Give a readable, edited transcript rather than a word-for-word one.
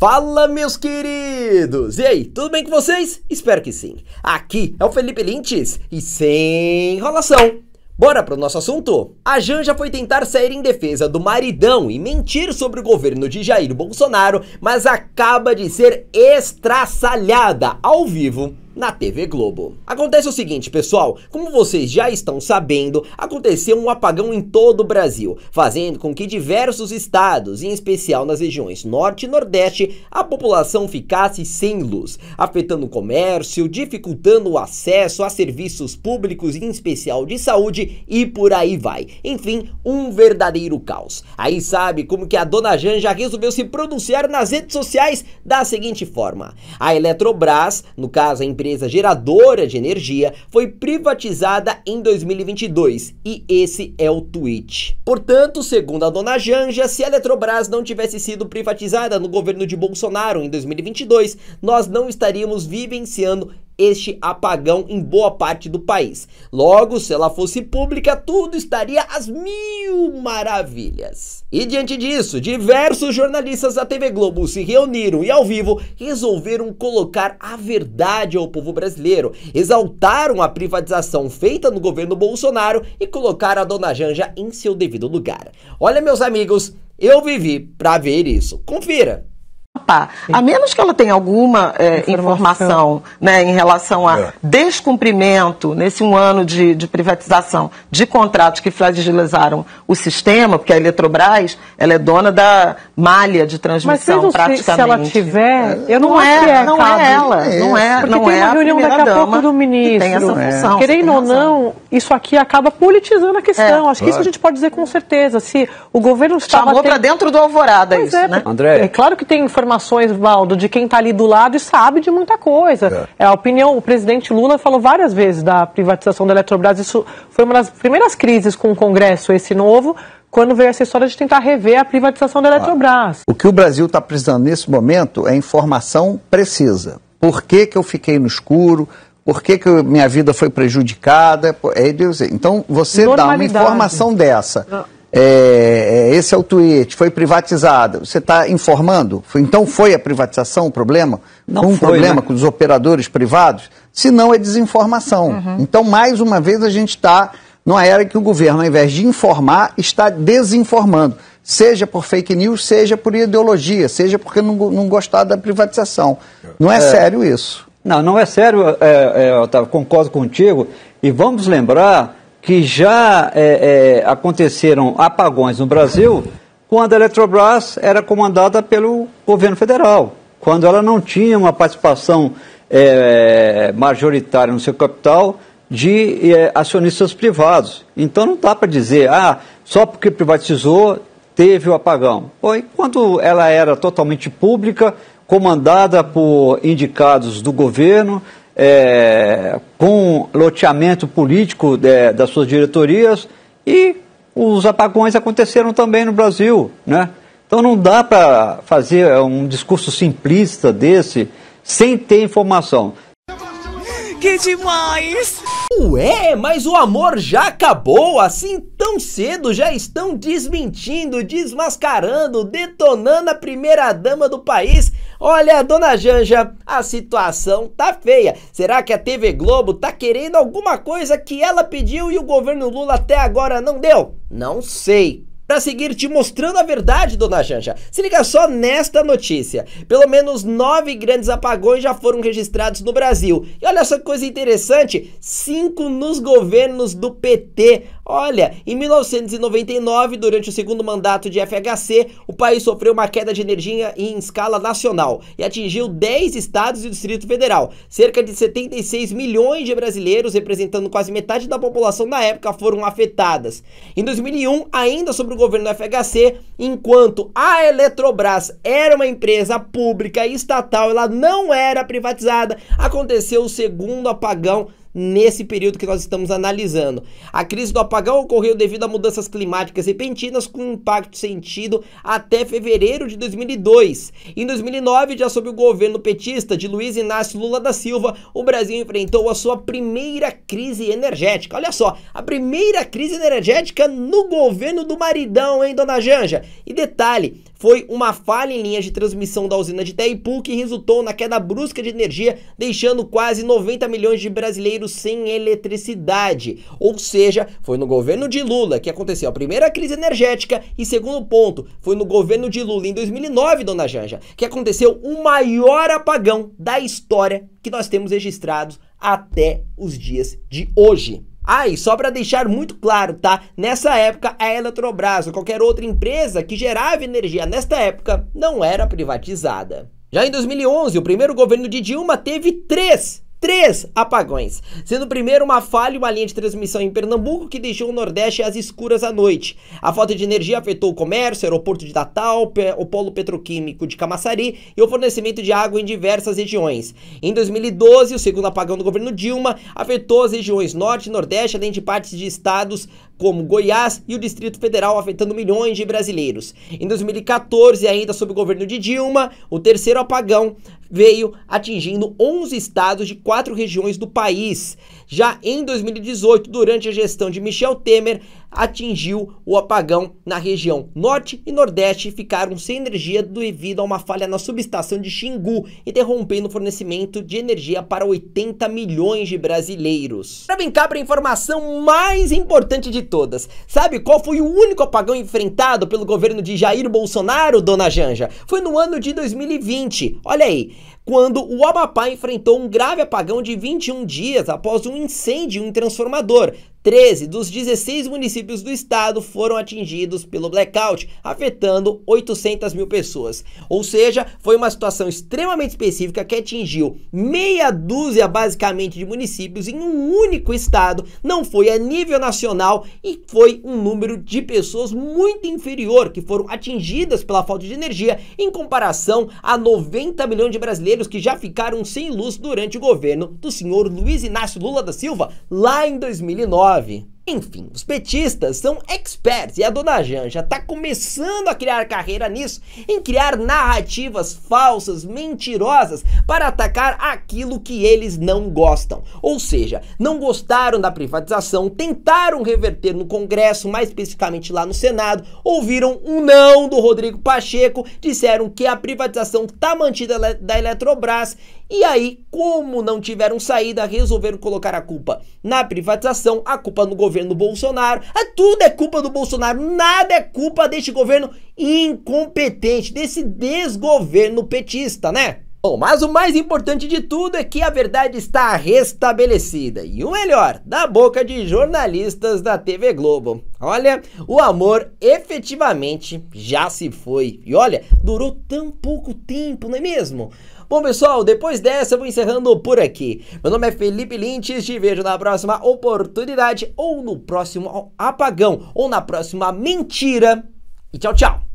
Fala, meus queridos! E aí, tudo bem com vocês? Espero que sim. Aqui é o Felipe Lintes e sem enrolação. Bora pro nosso assunto? A Janja foi tentar sair em defesa do maridão e mentir sobre o governo de Jair Bolsonaro, mas acaba de ser estraçalhada ao vivo na TV Globo. Acontece o seguinte, pessoal, como vocês já estão sabendo, aconteceu um apagão em todo o Brasil, fazendo com que diversos estados, em especial nas regiões Norte e Nordeste, a população ficasse sem luz, afetando o comércio, dificultando o acesso a serviços públicos, em especial de saúde, e por aí vai. Enfim, um verdadeiro caos. Aí sabe como que a dona Janja resolveu se pronunciar nas redes sociais da seguinte forma: a Eletrobras, no caso a empresa geradora de energia, foi privatizada em 2022 e esse é o tweet. Portanto, segundo a dona Janja, se a Eletrobras não tivesse sido privatizada no governo de Bolsonaro em 2022, nós não estaríamos vivenciando este apagão em boa parte do país. Logo, se ela fosse pública, tudo estaria às mil maravilhas. E diante disso, diversos jornalistas da TV Globo se reuniram e ao vivo resolveram colocar a verdade ao povo brasileiro, exaltaram a privatização feita no governo Bolsonaro e colocaram a dona Janja em seu devido lugar. Olha, meus amigos, eu vivi pra ver isso. Confira! A menos que ela tenha alguma informação, né, em relação a descumprimento nesse um ano de privatização de contratos que fragilizaram o sistema, porque a Eletrobras ela é dona da malha de transmissão. Mas praticamente. Se ela tiver, eu não acho que é ela, não é, porque não tem uma reunião daqui a pouco do ministro. Tem essa função. Querendo ou não, isso aqui acaba politizando a questão. Acho que isso a gente pode dizer com certeza. Se o governo chamou para dentro do Alvorada isso, né? André, é claro que tem informações, Valdo, de quem está ali do lado e sabe de muita coisa. A opinião, o presidente Lula falou várias vezes da privatização da Eletrobras. Isso foi uma das primeiras crises com o Congresso, esse novo, quando veio essa história de tentar rever a privatização da Eletrobras. O que o Brasil está precisando nesse momento é informação precisa. Por que que eu fiquei no escuro? Por que que minha vida foi prejudicada? Então, você dá uma informação dessa. Esse é o tweet, foi privatizada. Você está informando? Então foi a privatização o problema? Não foi, problema, né, com os operadores privados? Se não, é desinformação. Então, mais uma vez, a gente está numa era que o governo, ao invés de informar, está desinformando. Seja por fake news, seja por ideologia, seja porque não gostar da privatização. Não é sério isso. Não é sério, Otávio, concordo contigo. E vamos lembrar que já aconteceram apagões no Brasil quando a Eletrobras era comandada pelo governo federal, quando ela não tinha uma participação majoritária no seu capital de acionistas privados. Então não dá para dizer, só porque privatizou teve o apagão. Quando ela era totalmente pública, comandada por indicados do governo, com loteamento político das suas diretorias, e os apagões aconteceram também no Brasil, né? Então não dá para fazer um discurso simplista desse sem ter informação. Que demais! Ué, mas o amor já acabou? Assim tão cedo já estão desmentindo, desmascarando, detonando a primeira-dama do país? Olha, dona Janja, a situação tá feia. Será que a TV Globo tá querendo alguma coisa que ela pediu e o governo Lula até agora não deu? Não sei. Para seguir te mostrando a verdade, dona Janja, se liga só nesta notícia. Pelo menos 9 grandes apagões já foram registrados no Brasil. E olha só que coisa interessante, 5 nos governos do PT. Olha, em 1999, durante o segundo mandato de FHC, o país sofreu uma queda de energia em escala nacional e atingiu 10 estados e o Distrito Federal. Cerca de 76 milhões de brasileiros, representando quase metade da população na época, foram afetadas. Em 2001, ainda sobre o governo FHC, enquanto a Eletrobras era uma empresa pública e estatal, ela não era privatizada, aconteceu o segundo apagão nesse período que nós estamos analisando. A crise do apagão ocorreu devido a mudanças climáticas repentinas com impacto sentido até fevereiro de 2002. Em 2009, já sob o governo petista de Luiz Inácio Lula da Silva, o Brasil enfrentou a sua primeira crise energética. Olha só, a primeira crise energética no governo do maridão, hein, dona Janja? E detalhe, foi uma falha em linhas de transmissão da usina de Itaipu que resultou na queda brusca de energia, deixando quase 90 milhões de brasileiros sem eletricidade. Ou seja, foi no governo de Lula que aconteceu a primeira crise energética e, segundo ponto, foi no governo de Lula em 2009, dona Janja, que aconteceu o maior apagão da história que nós temos registrados até os dias de hoje. E só para deixar muito claro, tá? Nessa época, a Eletrobras ou qualquer outra empresa que gerava energia nesta época não era privatizada. Já em 2011, o primeiro governo de Dilma teve três apagões, sendo o primeiro uma falha em uma linha de transmissão em Pernambuco que deixou o Nordeste às escuras à noite. A falta de energia afetou o comércio, o aeroporto de Natal, o polo petroquímico de Camaçari e o fornecimento de água em diversas regiões. Em 2012, o segundo apagão do governo Dilma afetou as regiões Norte e Nordeste, além de partes de estados como Goiás e o Distrito Federal, afetando milhões de brasileiros. Em 2014, ainda sob o governo de Dilma, o terceiro apagão veio atingindo 11 estados de 4 regiões do país. Já em 2018, durante a gestão de Michel Temer, atingiu o apagão na região Norte e Nordeste e ficaram sem energia devido a uma falha na subestação de Xingu, interrompendo o fornecimento de energia para 80 milhões de brasileiros. Para brincar, para a informação mais importante de todas, sabe qual foi o único apagão enfrentado pelo governo de Jair Bolsonaro, dona Janja? Foi no ano de 2020, olha aí, quando o Amapá enfrentou um grave apagão de 21 dias após um incêndio em um transformador. 13 dos 16 municípios do estado foram atingidos pelo blackout, afetando 800 mil pessoas. Ou seja, foi uma situação extremamente específica que atingiu meia dúzia basicamente de municípios em um único estado, não foi a nível nacional e foi um número de pessoas muito inferior que foram atingidas pela falta de energia em comparação a 90 milhões de brasileiros que já ficaram sem luz durante o governo do senhor Luiz Inácio Lula da Silva lá em 2009. Enfim, os petistas são experts e a dona Janja tá começando a criar carreira nisso, em criar narrativas falsas, mentirosas, para atacar aquilo que eles não gostam. Ou seja, não gostaram da privatização, tentaram reverter no Congresso, mais especificamente lá no Senado, ouviram um não do Rodrigo Pacheco, disseram que a privatização tá mantida da Eletrobras, e aí, como não tiveram saída, resolveram colocar a culpa na privatização, a culpa no governo Bolsonaro. Tudo é culpa do Bolsonaro, nada é culpa deste governo incompetente, desse desgoverno petista, né? Bom, mas o mais importante de tudo é que a verdade está restabelecida, e o melhor, da boca de jornalistas da TV Globo. Olha, o amor efetivamente já se foi, e olha, durou tão pouco tempo, não é mesmo? Bom, pessoal, depois dessa eu vou encerrando por aqui. Meu nome é Felipe Lintes, te vejo na próxima oportunidade, ou no próximo apagão, ou na próxima mentira, e tchau, tchau!